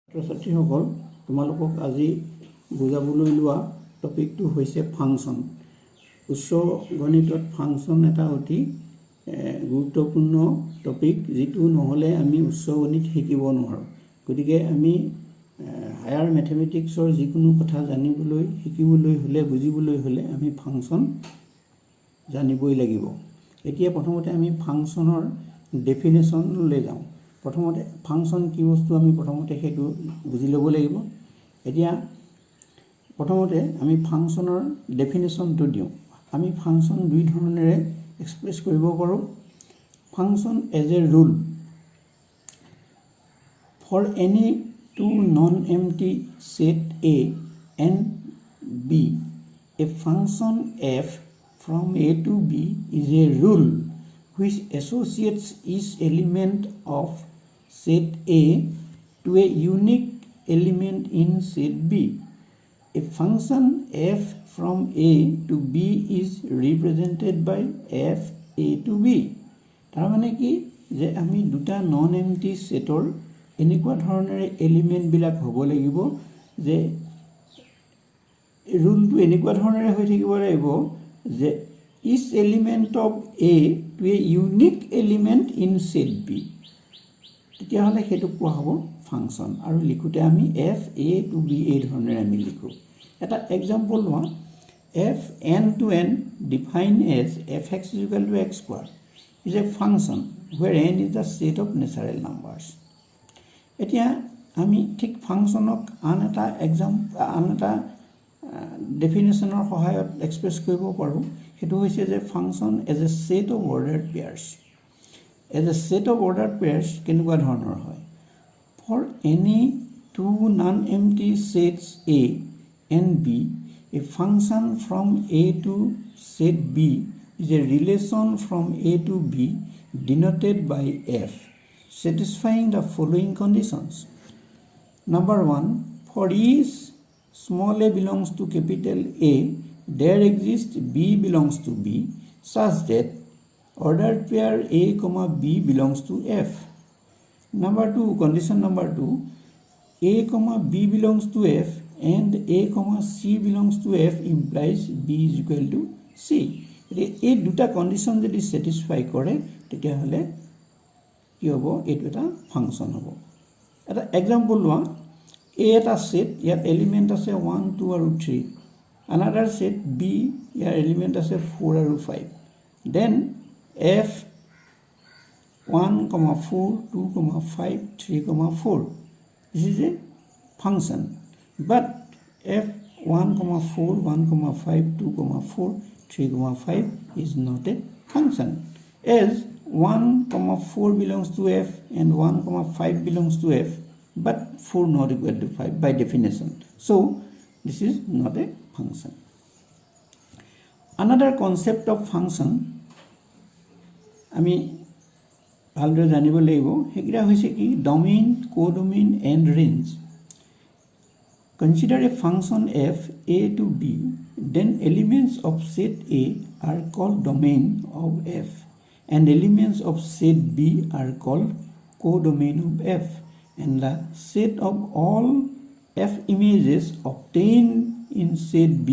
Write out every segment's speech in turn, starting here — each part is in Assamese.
ছাত্ৰছাত্ৰীসকল তোমালোকক আজি বুজাবলৈ লোৱা টপিকটো হৈছে ফাংচন। উচ্চ গণিতত ফাংচন এটা অতি গুৰুত্বপূৰ্ণ টপিক, যিটো নহ'লে আমি উচ্চ গণিত শিকিব নোৱাৰোঁ। গতিকে আমি হায়াৰ মেথমেটিক্সৰ যিকোনো কথা জানিবলৈ শিকিবলৈ হ'লে বুজিবলৈ হ'লে আমি ফাংচন জানিবই লাগিব। এতিয়া প্ৰথমতে আমি ফাংচনৰ ডেফিনেশ্যনলৈ যাওঁ। প্ৰথমতে ফাংচন কি বস্তু আমি প্ৰথমতে সেইটো বুজি ল'ব লাগিব। এতিয়া প্ৰথমতে আমি ফাংচনৰ ডেফিনেশ্যনটো দিওঁ। আমি ফাংচন দুই ধৰণেৰে এক্সপ্ৰেছ কৰিব পাৰোঁ। Function as a rule for any two non empty set A and B. A function f from A to B is a rule which associates each element of set A to a unique element in set B. A function f from A to B is represented by f A to B. তাৰমানে কি যে আমি দুটা নন এমটি সেটৰ এনেকুৱা ধৰণেৰে এলিমেণ্টবিলাক হ'ব লাগিব যে ৰুলটো এনেকুৱা ধৰণেৰে হৈ থাকিব লাগিব যে each element of A to a unique element in set B. তেতিয়াহ'লে সেইটো কোৱা হ'ব ফাংচন। আৰু লিখোঁতে আমি এফ এ টু বি এই ধৰণেৰে আমি লিখোঁ। এটা এক্সাম্পল লোৱা, f N to N define as f x equal to x square is a function where N is the set of natural numbers. এতিয়া আমি ঠিক ফাংচনক আন এটা ডেফিনেশ্যনৰ সহায়ত এক্সপ্ৰেছ কৰিব পাৰোঁ। সেইটো হৈছে যে function as a set of ordered pairs. As a set of ordered pairs কেনেকুৱা ধৰণৰ হয়? For any two non empty sets A and B, a function from A to set B is a relation from A to B denoted by f, satisfying the following conditions. Number 1, for each small a belongs to capital A, there exists B belongs to B such that ordered pair A, B belongs to F. Number 2, condition number 2, A, B belongs to F and A, C belongs to F implies B is equal to C. এই দুটা কণ্ডিশ্যন যদি ছেটিছফাই কৰে তেতিয়াহ'লে কি হ'ব? এইটো এটা ফাংচন হ'ব। এটা এক্সাম্পল লোৱা, এ এটা ছেট, ইয়াত এলিমেণ্ট আছে 1, 2 আৰু 3। আনাডাৰ ছেট বি, ইয়াৰ এলিমেণ্ট আছে 4 আৰু 5। Then f 1, 4, 2, 5, 3, 4, this is a function. But f 1, 4, 1, 5, 2, 4, 3, 5 is not a function, as 1, 4 belongs to F and 1, 5 belongs to F, but 4 not equal to 5 by definition. So this is not a function. Another concept of function আমি ভালদৰে জানিব লাগিব। সেইকেইটা হৈছে কি? Domain, codomain and range. Consider a function f a to b, then elements of set A are called domain of f and elements of set B are called codomain of f, and the set of all f images obtained in set B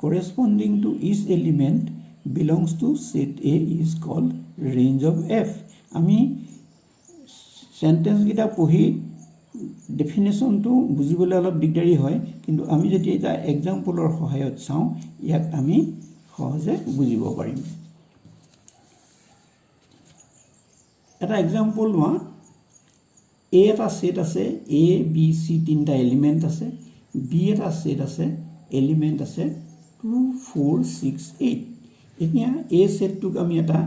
corresponding to each element belongs to set A is called range of f. আমি সেন্টেন্সকেইটা পঢ়ি ডেফিনেশ্যনটো বুজিবলৈ অলপ দিগদাৰী হয়, কিন্তু আমি যদি এটা এক্সাম্পলৰ সহায়ত চাওঁ ইয়াক আমি সহজে বুজিব পাৰিম। এটা এক্সাম্পল লোৱা, এ এটা ছেট আছে, এ বি চি তিনিটা এলিমেণ্ট আছে। বি এটা ছেট আছে, এলিমেণ্ট আছে 2, 4, 6, 8। এতিয়া এ ছেটটোক আমি এটা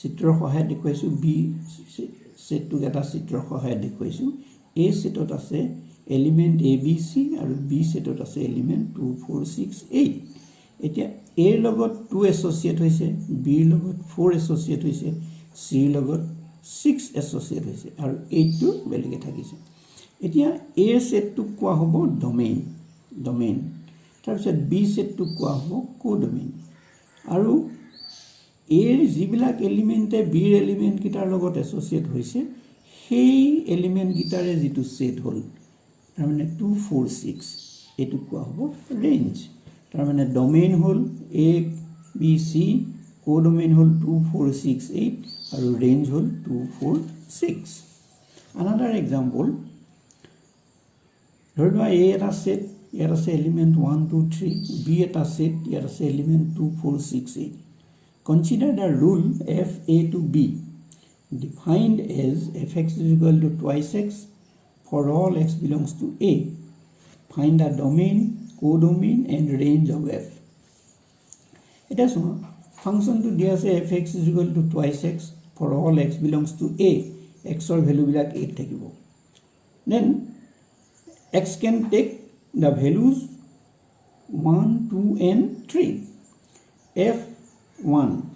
চিত্ৰৰ সহায়ত দেখুৱাইছোঁ, বি ছেটটোক এটা চিত্ৰৰ সহায়ত দেখুৱাইছোঁ। এ ছেটত আছে এলিমেণ্ট এ বি চি আৰু বি ছেটত আছে এলিমেণ্ট 2, 4, 6, 8। এতিয়া এৰ লগত 2 এছ'চিয়েট হৈছে, বিৰ লগত 4 এছ'চিয়েট হৈছে, চিৰ লগত 6 এছ'চিয়েট হৈছে আৰু 8টো বেলেগে থাকিছে। এতিয়া এ ছেটটোক কোৱা হ'ব ডমেইন। তাৰপিছত বি ছেটটোক কোৱা হ'ব কোডমেইন। আৰু এৰ যিবিলাক এলিমেণ্টে বিৰ এলিমেণ্টকেইটাৰ লগত এছ'চিয়েট হৈছে সেই এলিমেণ্টকেইটাৰে যিটো ছেট হ'ল তাৰমানে 2 4 6 এইটো কোৱা হ'ব ৰেঞ্জ তাৰমানে ডমেইন হ'ল a b c কোডমেইন হ'ল 2 4 6 8 আৰু ৰেঞ্জ হ'ল 2 4 6 another example ধৰি লোৱা a এটা সেট ইয়াত আছে এলিমেন্ট 1 2 3 b এটা সেট ইয়াত আছে element 2 4 6 8 consider the rule f a to b defined as fx is equal to twice x for all x belongs to a. Find the domain, codomain and range of f. It is a function to dia say fx is equal to twice x for all x belongs to a. X or value will like 8 takibo. Then x can take the values 1, 2 and 3. f1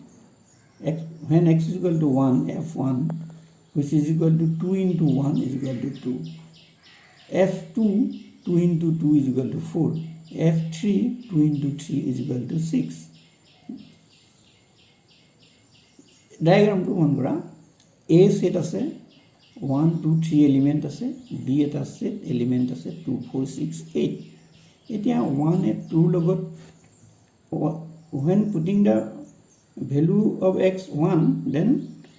x, when x is equal to 1 f1 which is equal to 2 into 1 is equal to 2 f2 2 into 2 is equal to 4 f3 2 into 3 is equal to 6 diagram to mon kora a set ase 1 2 3 element ase b eta set element ase 2 4 6 8 etia 1 and 2 logot when putting the value of x1 then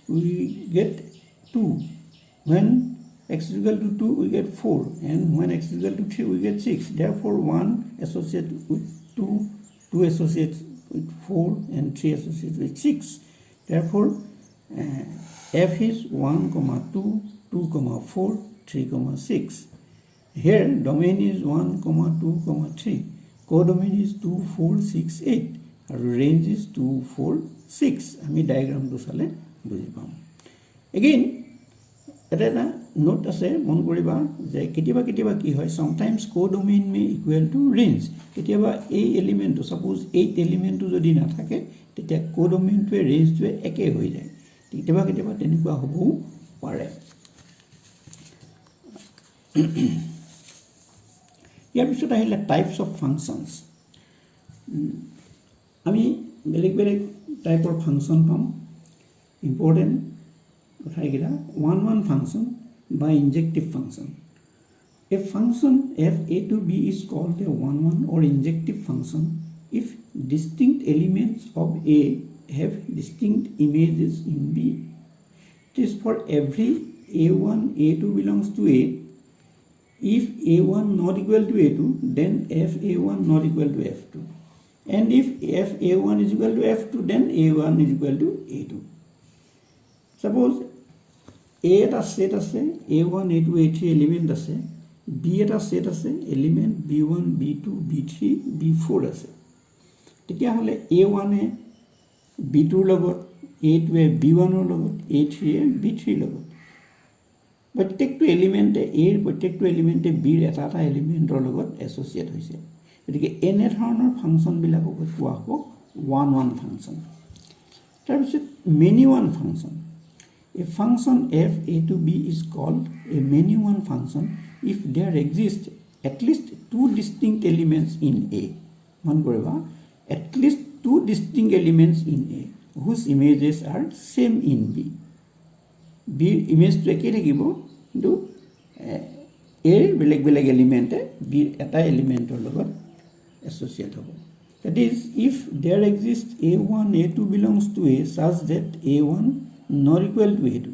we get 2 when x is equal to 2 we get 4 and when x is equal to 3 we get 6 therefore 1 associates with 2 2 associates with 4 and 3 associates with 6 therefore f is 1 comma 2 2 comma 4 3 comma 6 here domain is 1 comma 2 comma 3 codomain is 2 4 6 8 আৰু range is 2 4 6 আমি diagram to sale বুজি পাম again এটা নোট আছে মন কৰিবা যে কেতিয়াবা কেতিয়াবা কি হয় sometimes codomain may equal to range কেতিয়াবা এই এলিমেন্টটো suppose 8 এলিমেন্টটো যদি না থাকে তেতিয়া codomain টোৱে range টোৱে একে হৈ যায় কেতিয়াবা কেতিয়াবা তেনেকুৱা হ'ব পাৰে ইয়াৰ পিছত আহিলে টাইপস অফ ফাংচনস আমি বেলেগ বেলেগ টাইপৰ ফাংচন পাম important কথাইগিৰা one function by injective function a function f a to b is called a one or injective function if distinct elements of a have distinct images in b it is for every a1 a2 belongs to a if a1 not equal to a2 then f a1 not equal to f2 and if f a1 is equal to f2 then a1 is equal to a2 suppose a eta set ase a1 a2 a3 element ase b eta set ase element b1 b2 b3 b4 ase tetia hole a1 e b2 logot a2 e b1 or logot a3 e b3 logot প্ৰত্যেকটো এলিমেন্টে a ৰ প্ৰত্যেকটো এলিমেন্টে b ৰ এটা এটা এলিমেন্টৰ লগত এসোসিয়েট হৈছে গতিকে এনে ধৰণৰ ফাংচন বিলাকক কোৱা হ'ব one ফাংচন তাৰপিছত many one function a function f a to b is called a many one function if there exist at least two distinct elements in a man koriba at least two distinct elements in a whose images are same in b b image to eke thakibo do a beleg beleg element b eta element or logot associate hobo that is if there exists a1 a2 belongs to a such that a1 not equal to a2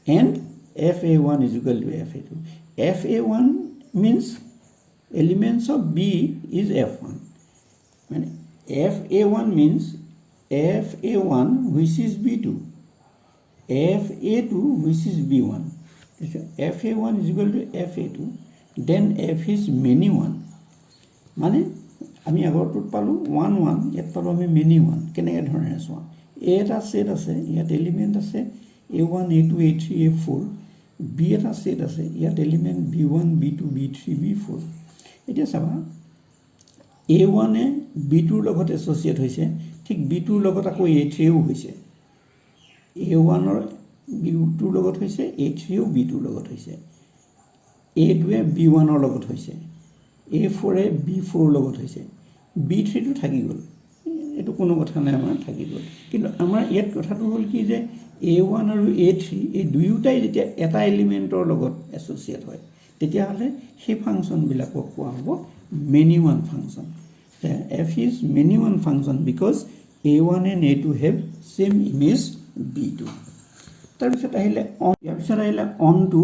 and fa1 is equal to fa2 fa1 means elements of b is f1 and fa1 means fa1 which is b2 fa2 which is b1 fa1 is equal to fa2 then f is many one মানে আমি আগৰটো পালো 1 1 ইয়াত পালো আমি many one কেনেকৈ ধৰণে চোৱা a এটা সেট আছে ইয়াত এলিমেন্ট আছে a1 a2 a3 a4 b এটা সেট আছে ইয়াত element b1 b2 b3 b4 এতিয়া চাবা a1 এ b2 ৰ লগত এসোসিয়েট হৈছে ঠিক b2 ৰ লগত আকৌ a3 ও হৈছে a1 ৰ b2 ৰ লগত হৈছে a3 ও b2 ৰ লগত হৈছে a2 এ b1 ৰ লগত হৈছে a4 এ b4 ৰ লগত হৈছে b3 টো থাকি গল এটো কোনো কথা নাই আমাৰ থাকি গল কিন্তু আমাৰ ইয়াত কথাটো হল কি যে a1 আৰু a3 এই দুয়োটাই যেতিয়া এটা এলিমেন্টৰ লগত এসোসিয়েট হয় তেতিয়াহ'লে সেই ফাংচনবিলাকক কোৱা হ'ব many one function. The f is many one function because a1 and a2 have same image b2. তাৰপিছত আহিলে on to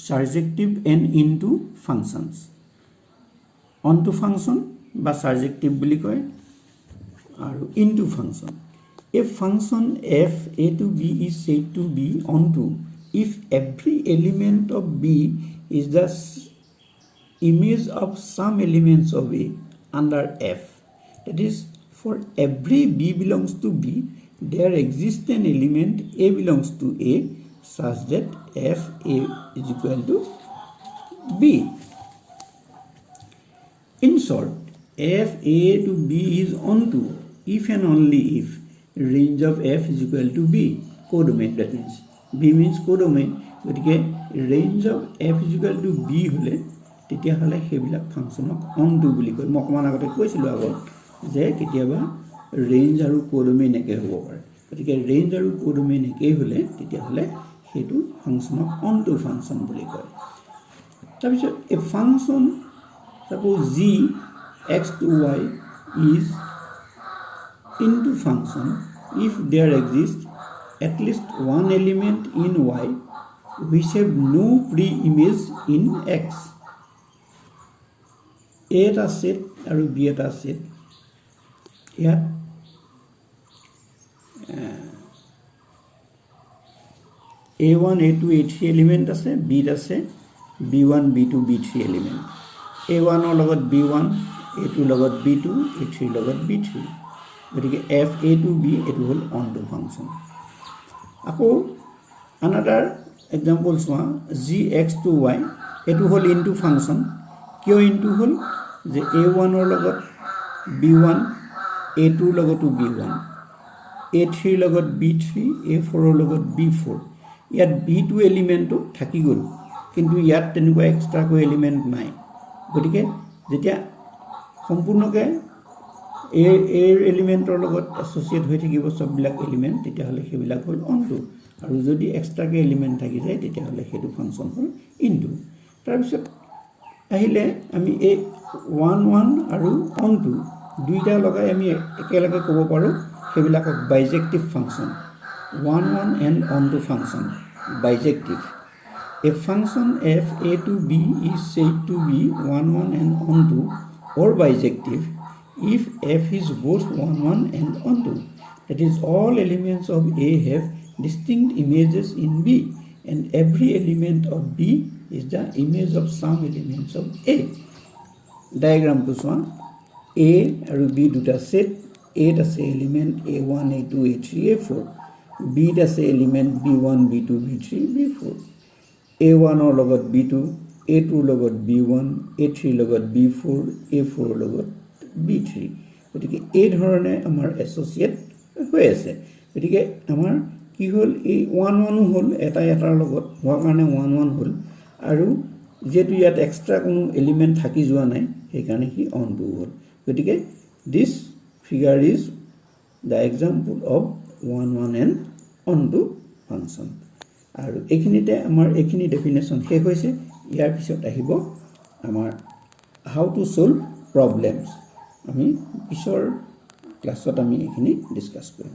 surjective and into functions. On to function বা surjective বুলি কয় আৰু into function. A function f a to b is said to be onto if every element of b is the image of some elements of a under f. That is, for every b belongs to b, there exists an element a belongs to a such that f a is equal to b. In short, f a to b is onto if and only if range of f is equal to b. Codomain, that means b means codomain. গতিকে range of f is equal to b হলে তেতিয়াহ'লে সেইবিলাক ফাংচনক onto বুলি কয়। মই অকণমান আগতে কৈছিলোঁ আগত যে কেতিয়াবা ৰেঞ্জ আৰু কোডোমেইন একে হ'ব পাৰে। গতিকে ৰেঞ্জ আৰু কোডোমেইন একে হ'লে তেতিয়াহ'লে সেইটো ফাংচনক onto ফাংচন বুলি কয়। তাৰপিছত এ function suppose g x to y is into function if there exists at least one element in y which have no pre-image in x. A এটা সেট আৰু b এটা সেট ইয়াত a1 a2 a3 এলিমেন্ট আছে b আছে b1 b2 b3 element a1 ৰ লগত b1 a2 লগত b2 a3 লগত b3 গতিকে f a to b এটো হল onto ফাংচন আকৌ another example চোৱা g x to y এটো হল into ফাংচন কিয় into হল যে a1 ৰ লগত b1 a2 ৰ লগত b1 a3 ৰ লগত b3 a4 ৰ লগত b4 ইয়াত b2 এলিমেন্টটো থাকি গল কিন্তু ইয়াত তেনেকুৱা এক্সট্ৰা কো এলিমেন্ট নাই গতিকে যেতিয়া সম্পূৰ্ণকে এৰ এলিমেন্টৰ লগত এছ'চিয়েট হৈ থাকিব সববিলাক এলিমেন্ট তেতিয়াহ'লে সেইবিলাক হল onto আৰু যদি এক্সট্ৰা কে এলিমেন্ট থাকি যায় তেতিয়াহ'লে সেইটো ফাংচন হল into তাৰপিছত আহিলে আমি এই 1 1 আৰু onto দুইটা লগাই আমি একেলগে ক'ব পাৰো সেইবিলাকক বাইজেক্টিভ function 1 1 and onto function bijective. A function f a to b is said to be 1 1 and onto or bijective if f is both 1 1 and onto. That is, all elements of a have distinct images in b and every element of b is the image of some elements of a. Diagram to one a and b duta set a আছে element a1 a2 a3 a4 b আছে element b1 b2 b3 b4 a1 ৰ লগত b2 a2 ৰ লগত b1 a3 ৰ লগত b4 a4 ৰ লগত b3 গতিকে এই ধৰণে আমাৰ এছ'চিয়েট হৈ আছে গতিকে আমাৰ কি হ'ল এই 1 1 হ'ল এটা এটাৰ লগত হোৱাৰ কাৰণে 1 1 হ'ল আৰু যেটো ইয়াত এক্সট্ৰা কোনো এলিমেন্ট থাকি যোৱা নাই সেই কাৰণে কি onto হ'ল গতিকে this figure is the example of 1 1 and onto function আৰু এখিনিতে আমাৰ এখিনি ডেফিনেশন শেষ হৈছে ইয়াৰ পিছত আহিব আমাৰ how to solve problems আমি পিছৰ ক্লাছত আমি এখিনি ডিসকাস কৰিম